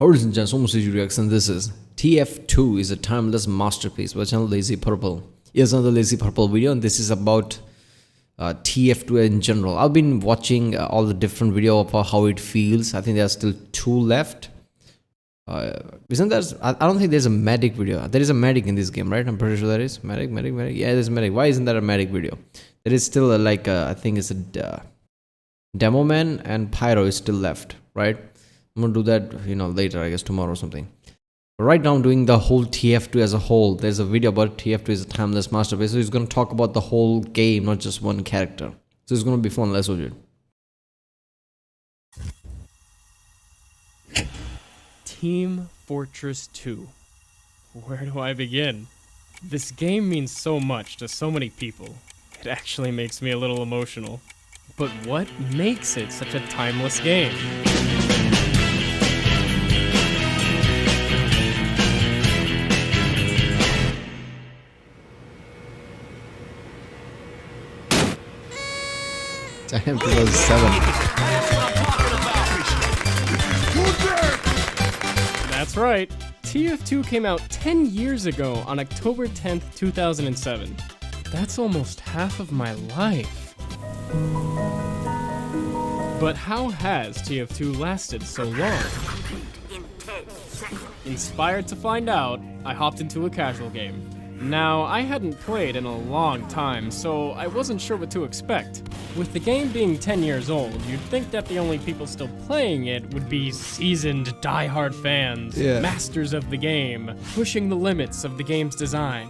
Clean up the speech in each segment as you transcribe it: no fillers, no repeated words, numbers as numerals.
Ladies and gentlemen, and this is TF2 is a timeless masterpiece by channel LazyPurple. Here's another LazyPurple video, and this is about TF2 in general. I've been watching all the different video of how it feels. I think there are still 2 left. Isn't there? I don't think there's a medic video. There is a medic in this game, right? I'm pretty sure there is medic. Yeah, there's a medic. Why isn't there a medic video? There is still I think it's a demo man and pyro is still left, right? I'm gonna do that, later, I guess tomorrow or something. But right now I'm doing the whole TF2 as a whole. There's a video about TF2 is a timeless masterpiece. So he's gonna talk about the whole game, not just one character. So it's gonna be fun. Let's watch it. Team Fortress 2. Where do I begin? This game means so much to so many people. It actually makes me a little emotional. But what makes it such a timeless game? Damn, 2007. That's right. TF2 came out 10 years ago on October 10th, 2007. That's almost half of my life. But how has TF2 lasted so long? Inspired to find out, I hopped into a casual game. Now, I hadn't played in a long time, so I wasn't sure what to expect. With the game being 10 years old, you'd think that the only people still playing it would be seasoned, die-hard fans, masters of the game, pushing the limits of the game's design.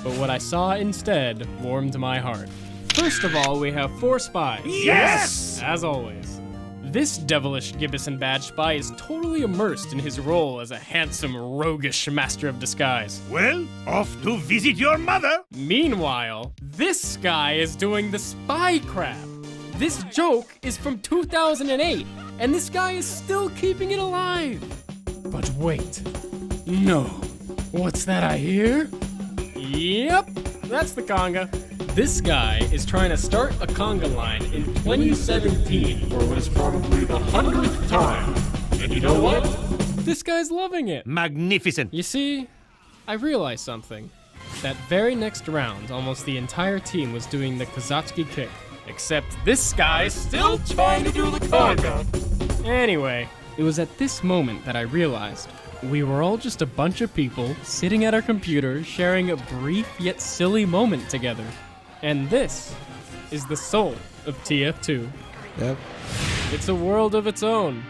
But what I saw instead warmed my heart. First of all, we have 4 spies. Yes! As always. This devilish Gibbison badge spy is totally immersed in his role as a handsome, roguish master of disguise. Well, off to visit your mother. Meanwhile, this guy is doing the spy crap. This joke is from 2008, and this guy is still keeping it alive. But wait. No. What's that I hear? Yep, that's the conga. This guy is trying to start a conga line in 2017 for what is probably the 100th time. And you know what? This guy's loving it. Magnificent. You see, I realized something. That very next round, almost the entire team was doing the Kazatsky kick. Except this guy's still trying to do the conga. Anyway, it was at this moment that I realized we were all just a bunch of people sitting at our computers sharing a brief yet silly moment together. And this is the soul of TF2. Yep. It's a world of its own.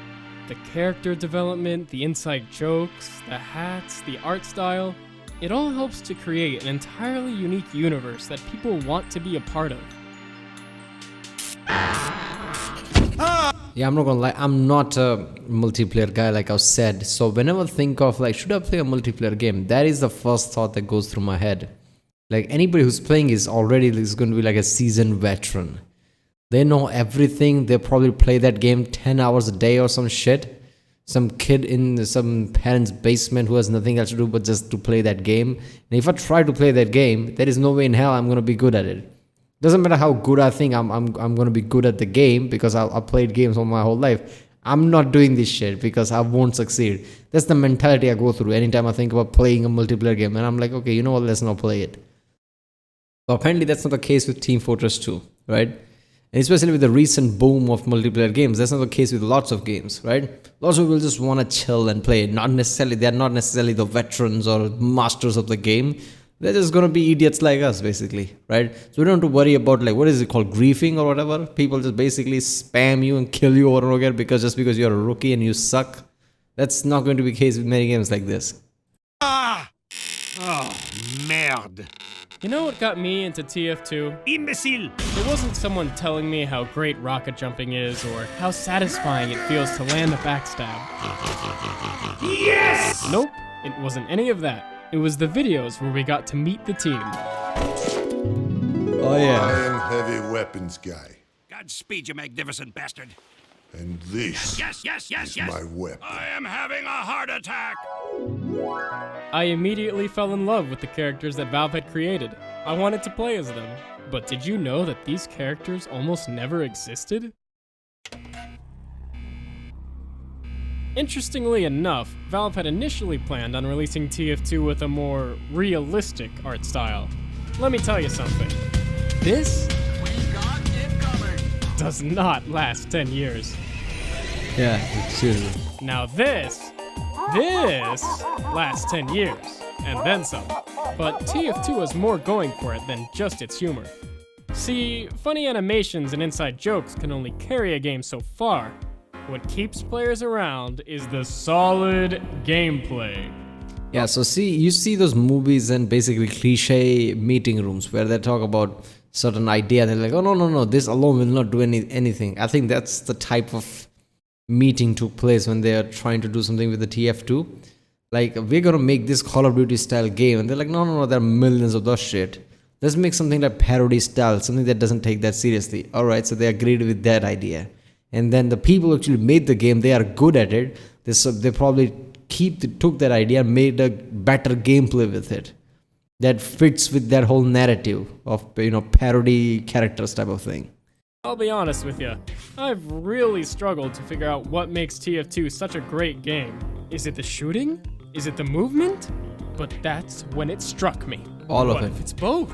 The character development, the inside jokes, the hats, the art style, it all helps to create an entirely unique universe that people want to be a part of. Yeah, I'm not gonna lie, I'm not a multiplayer guy like I've said. So whenever I think of should I play a multiplayer game, that is the first thought that goes through my head. Like anybody who's playing is going to be like a seasoned veteran. They know everything. They probably play that game 10 hours a day or some shit. Some kid in some parent's basement who has nothing else to do but just to play that game. And if I try to play that game, there is no way in hell I'm going to be good at it. Doesn't matter how good I think I'm going to be good at the game, because I've played games all my whole life. I'm not doing this shit because I won't succeed. That's the mentality I go through anytime I think about playing a multiplayer game. And I'm like, okay, you know what, let's not play it. But apparently that's not the case with Team Fortress 2, right? And especially with the recent boom of multiplayer games, that's not the case with lots of games, right? Lots of people just want to chill and play. They're not necessarily the veterans or masters of the game. They're just going to be idiots like us, basically, right? So we don't have to worry about, what is it called, griefing or whatever? People just basically spam you and kill you over and over again just because you're a rookie and you suck. That's not going to be the case with many games like this. Ah! Oh, merde. You know what got me into TF2? Imbecile! It wasn't someone telling me how great rocket jumping is or how satisfying it feels to land a backstab. Yes! Nope, it wasn't any of that. It was the videos where we got to meet the team. Oh yeah. I am heavy weapons guy, Godspeed, you magnificent bastard. and this Yes. is my weapon. I am having a heart attack. I immediately fell in love with the characters that Valve had created. I wanted to play as them. But did you know that these characters almost never existed? Interestingly enough, Valve had initially planned on releasing TF2 with a more realistic art style. Let me tell you something. This does not last 10 years. Yeah, seriously. Now this lasts 10 years, and then some. But TF2 has more going for it than just its humor. See, funny animations and inside jokes can only carry a game so far. What keeps players around is the solid gameplay. Yeah, so you see those movies and basically cliche meeting rooms where they talk about certain idea. They're like, oh no, this alone will not do anything. I think that's the type of meeting took place when they are trying to do something with the TF2. Like, we're gonna make this Call of Duty style game, and they're like, no, there are millions of those shit. Let's make something like parody style, something that doesn't take that seriously. Alright, so they agreed with that idea. And then the people who actually made the game, they are good at it. They probably took that idea and made a better gameplay with it that fits with that whole narrative of, parody characters type of thing. I'll be honest with you, I've really struggled to figure out what makes TF2 such a great game. Is it the shooting? Is it the movement? But that's when it struck me. All of What it. if it's both?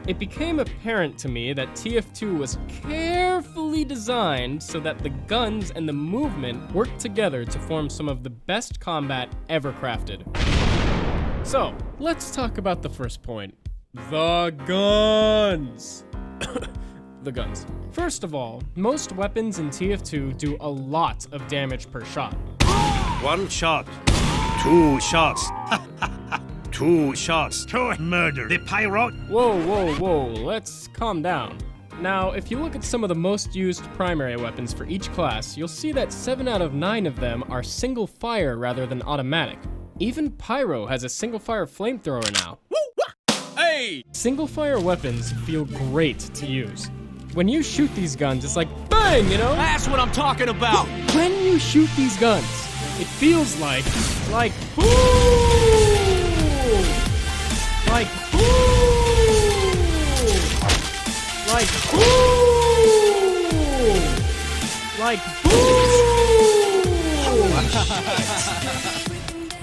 It became apparent to me that TF2 was carefully designed so that the guns and the movement worked together to form some of the best combat ever crafted. So, let's talk about the first point. The guns! The guns. First of all, most weapons in TF2 do a lot of damage per shot. 1 shot. 2 shots. 2 shots. 2 murder. The pyro. Whoa, let's calm down. Now, if you look at some of the most used primary weapons for each class, you'll see that 7 out of 9 of them are single fire rather than automatic. Even Pyro has a single fire flamethrower now. Hey! Single fire weapons feel great to use. When you shoot these guns, it's like bang, That's what I'm talking about. When you shoot these guns, it feels like boom! Like boom! Like boom! Like boom!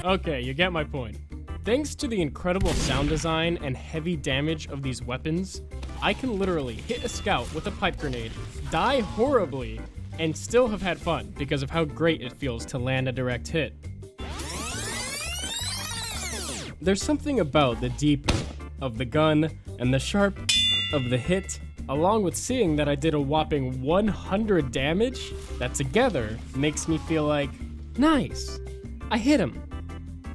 Okay, you get my point. Thanks to the incredible sound design and heavy damage of these weapons, I can literally hit a scout with a pipe grenade, die horribly, and still have had fun because of how great it feels to land a direct hit. There's something about the deep of the gun and the sharp of the hit, along with seeing that I did a whopping 100 damage, that together makes me feel like, nice, I hit him.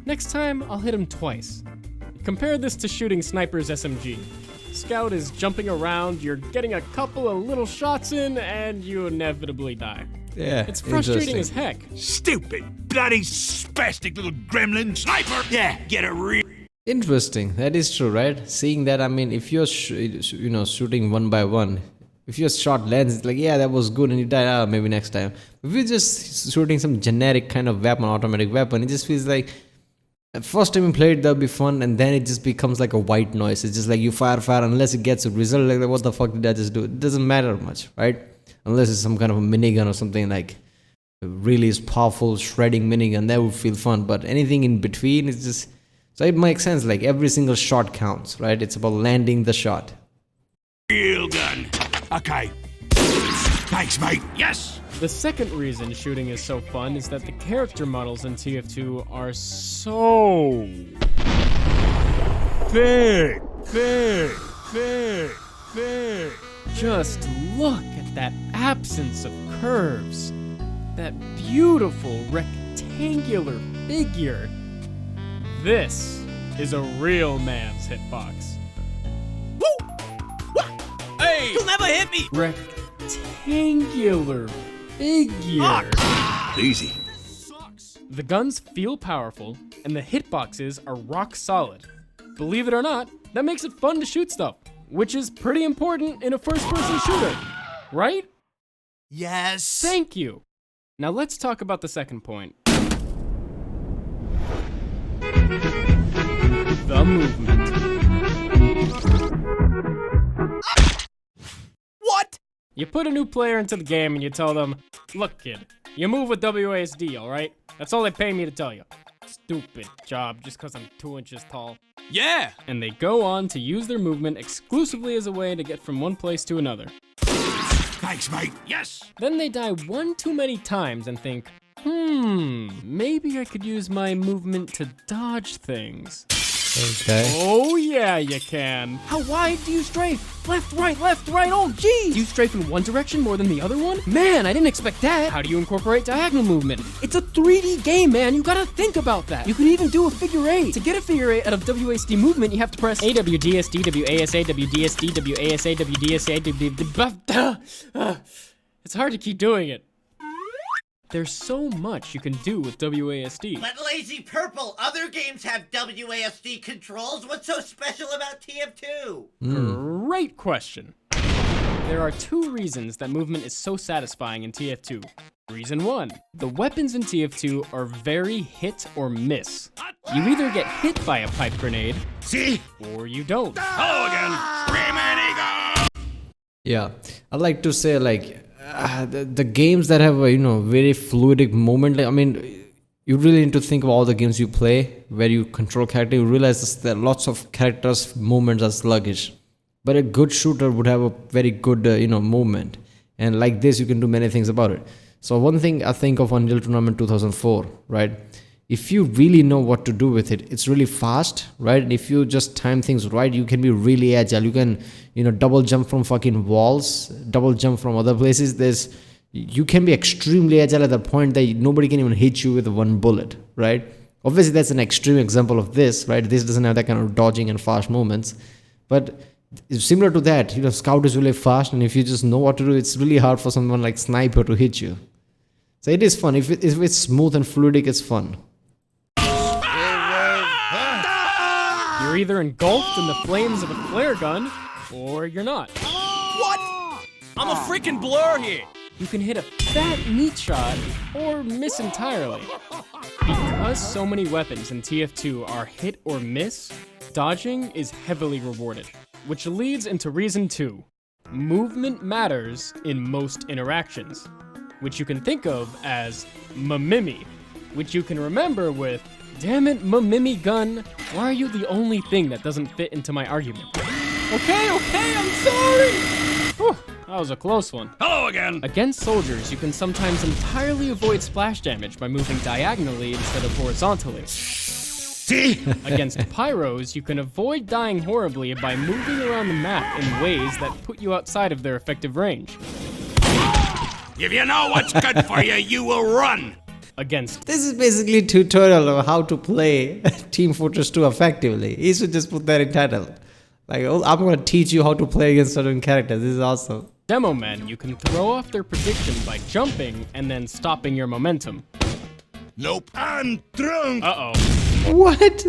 Next time, I'll hit him twice. Compare this to shooting Sniper's SMG. Scout is jumping around, you're getting a couple of little shots in, and you inevitably die. Yeah, It's frustrating as heck. Stupid, bloody, spastic little gremlin. Sniper! Yeah, get a real. Interesting. That is true, right? Seeing that, I mean, if you're shooting one by one, if your shot lands, it's like, yeah, that was good, and you die. Maybe next time. If you're just shooting some generic kind of weapon, automatic weapon, it just feels like first time you play it, that'll be fun, and then it just becomes like a white noise. It's just like you fire unless it gets a result. Like, what the fuck did I just do? It doesn't matter much, right? Unless it's some kind of a minigun or something like really powerful shredding minigun, that would feel fun. But anything in between is just. So it makes sense, like every single shot counts, right? It's about landing the shot. Real gun. Okay. Thanks, mate. Yes! The second reason shooting is so fun is that the character models in TF2 are so big. Just look at that absence of curves. That beautiful rectangular figure. This is a real man's hitbox. Woo! Hey! You'll never hit me! Rectangular figure. Easy. The guns feel powerful, and the hitboxes are rock solid. Believe it or not, that makes it fun to shoot stuff, which is pretty important in a first-person shooter, right? Yes. Thank you. Now let's talk about the second point. The movement. What? You put a new player into the game and you tell them, look kid, You move with WASD, alright? That's all they pay me to tell you. Stupid job just because I'm 2 inches tall. Yeah! And they go on to use their movement exclusively as a way to get from one place to another. Thanks, mate. Yes. Then they die one too many times and think, maybe I could use my movement to dodge things. Okay. Oh yeah, you can. How wide do you strafe? Left, right, oh geez! Do you strafe in one direction more than the other one? Man, I didn't expect that. How do you incorporate diagonal movement? It's a 3D game, man, you gotta think about that. You can even do a figure eight. To get a figure eight out of WASD movement, you have to press A, W, D, S, D, W, A, S, A, W, D, S, D, W, A, S, A, W, D, S, A, W, It's hard to keep doing it. There's so much you can do with WASD. But LazyPurple, other games have WASD controls. What's so special about TF2? Great question. There are 2 reasons that movement is so satisfying in TF2. Reason 1, the weapons in TF2 are very hit or miss. You either get hit by a pipe grenade, See? or you don't. Hello again. Screaming eagle. Yeah, I'd like to say like the games that have a very fluidic movement. Like, I mean, you really need to think of all the games you play where you control character. You realize that lots of characters' movements are sluggish, but a good shooter would have a very good movement. And like this, you can do many things about it. So one thing I think of Unreal Tournament 2004, right? If you really know what to do with it, it's really fast, right? And if you just time things right, you can be really agile. You can, double jump from fucking walls, double jump from other places. You can be extremely agile at the point that nobody can even hit you with one bullet, right? Obviously, that's an extreme example of this, right? This doesn't have that kind of dodging and fast movements, but it's similar to that. Scout is really fast, and if you just know what to do, it's really hard for someone like Sniper to hit you. So it is fun. If it's smooth and fluidic, it's fun. You're either engulfed in the flames of a flare gun, or you're not. What? I'm a freaking blur here. You can hit a fat meat shot, or miss entirely. Because so many weapons in TF2 are hit or miss, dodging is heavily rewarded. Which leads into reason 2. Movement matters in most interactions, which you can think of as mamimi, which you can remember with, damn it, mamimi gun, why are you the only thing that doesn't fit into my argument? Okay, I'm sorry! Whew, that was a close one. Hello again. Against soldiers, you can sometimes entirely avoid splash damage by moving diagonally instead of horizontally. See? Against pyros, you can avoid dying horribly by moving around the map in ways that put you outside of their effective range. If you know what's good for you, you will run. Against This is basically a tutorial of how to play Team Fortress 2 effectively. He should just put that in title. Like, oh, I'm going to teach you how to play against certain characters. This is awesome. demo men, you can throw off their prediction by jumping and then stopping your momentum. Nope. I'm drunk. Uh-oh. What?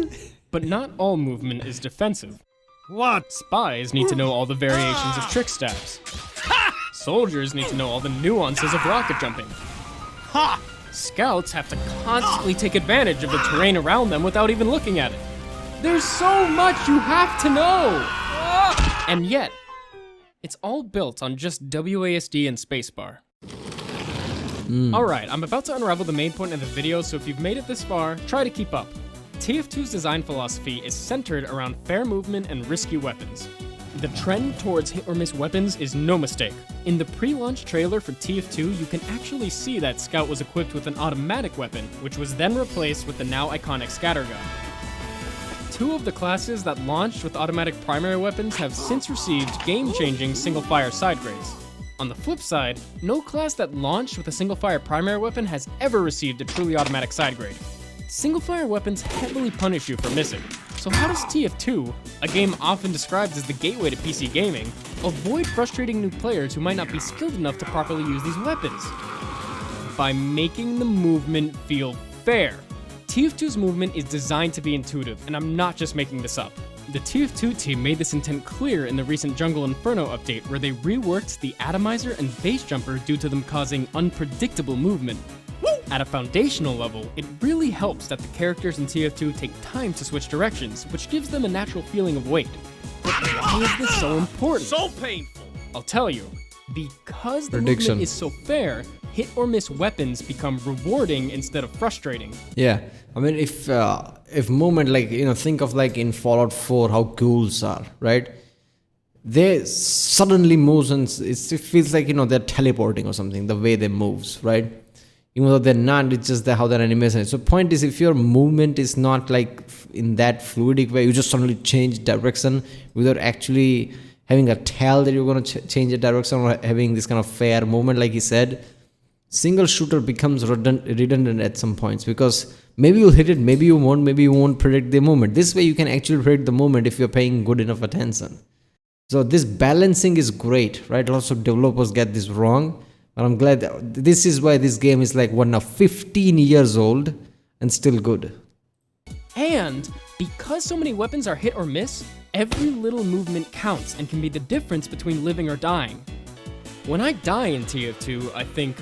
But not all movement is defensive. What? Spies need to know all the variations of trick stabs. Soldiers need to know all the nuances of rocket jumping. Ha! Scouts have to constantly take advantage of the terrain around them without even looking at it. There's so much you have to know! And yet, it's all built on just WASD and spacebar. Alright, I'm about to unravel the main point of the video, so if you've made it this far, try to keep up. TF2's design philosophy is centered around fair movement and risky weapons. The trend towards hit or miss weapons is no mistake. In the pre-launch trailer for TF2, you can actually see that Scout was equipped with an automatic weapon, which was then replaced with the now iconic scattergun. Two of the classes that launched with automatic primary weapons have since received game-changing single-fire side grades. On the flip side, no class that launched with a single-fire primary weapon has ever received a truly automatic side grade. Single-fire weapons heavily punish you for missing. So how does TF2, a game often described as the gateway to PC gaming, avoid frustrating new players who might not be skilled enough to properly use these weapons? By making the movement feel fair. TF2's movement is designed to be intuitive, and I'm not just making this up. The TF2 team made this intent clear in the recent Jungle Inferno update, where they reworked the atomizer and base jumper due to them causing unpredictable movement. At a foundational level, it really helps that the characters in TF2 take time to switch directions, which gives them a natural feeling of weight. But why is this so important? So painful. I'll tell you. Because the Prediction. movement is so fair, hit or miss weapons become rewarding instead of frustrating. Yeah, I mean, if movement, like, think of like in Fallout 4 how ghouls are, right? They suddenly moves and it feels like they're teleporting or something. The way they moves, right? Even though they're not, it's just how their animation is. So point is, if your movement is not like in that fluidic way, you just suddenly change direction without actually having a tell that you're going to change the direction, or having this kind of fair movement, like he said, single shooter becomes redundant at some points, because maybe you'll hit it, maybe you won't predict the movement. This way you can actually predict the movement if you're paying good enough attention. So this balancing is great, right? Lots of developers get this wrong, but I'm glad this is why this game is like 15 years old and still good. And because so many weapons are hit or miss, every little movement counts and can be the difference between living or dying. When I die in TF2, I think,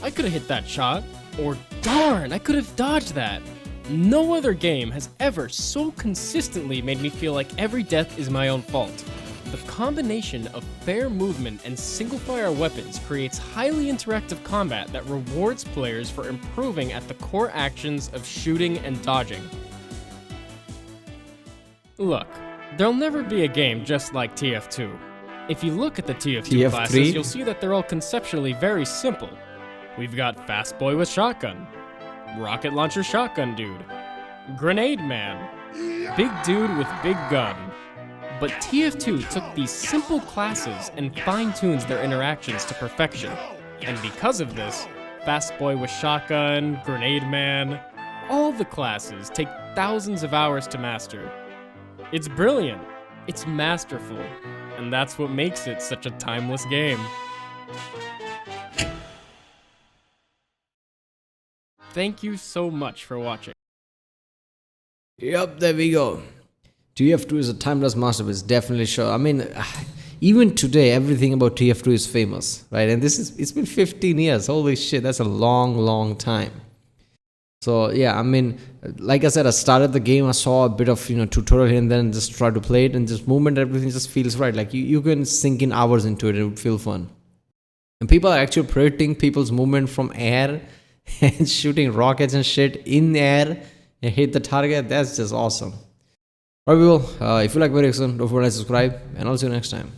I could have hit that shot, or darn, I could have dodged that. No other game has ever so consistently made me feel like every death is my own fault. The combination of fair movement and single-fire weapons creates highly interactive combat that rewards players for improving at the core actions of shooting and dodging. Look, there'll never be a game just like TF2. If you look at the TF2 classes, you'll see that they're all conceptually very simple. We've got Fast Boy with Shotgun, Rocket Launcher Shotgun Dude, Grenade Man, Big Dude with Big Gun. But TF2 took these simple classes and fine-tunes their interactions to perfection. And because of this, Fast Boy with Shotgun, Grenade Man, all the classes take thousands of hours to master. It's brilliant, it's masterful, and that's what makes it such a timeless game. Thank you so much for watching. Yep, there we go. TF2 is a timeless masterpiece, definitely sure. I mean, even today, everything about TF2 is famous, right? And it's been 15 years. Holy shit, that's a long time. So yeah, I mean, like I said, I started the game, I saw a bit of tutorial here and then, just tried to play it, and just movement, everything just feels right. Like you can sink in hours into it, it would feel fun. And people are actually predicting people's movement from air and shooting rockets and shit in the air and hit the target. That's just awesome. Alright people, if you like my reaction, don't forget to subscribe, and I'll see you next time.